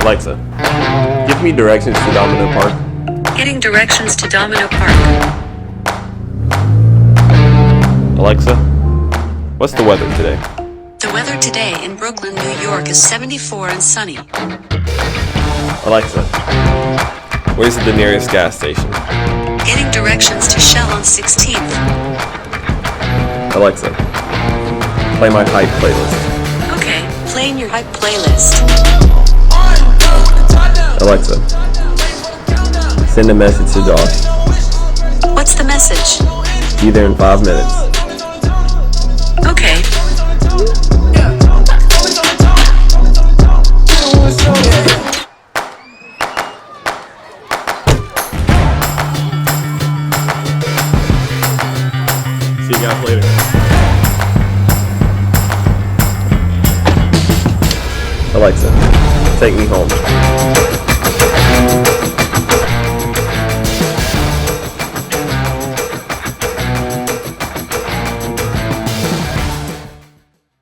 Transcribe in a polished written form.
Alexa, give me directions to Domino Park. Getting directions to Domino Park. Alexa, what's the weather today? The weather today in Brooklyn, New York is 74 and sunny. Alexa, where's the nearest gas station? Getting directions to Shell on 16th. Alexa, play my hype playlist. Okay, playing your hype playlist. Alexa, send a message to Josh. What's the message? Be there in 5 minutes. Okay. See you guys later. Alexa, take me home.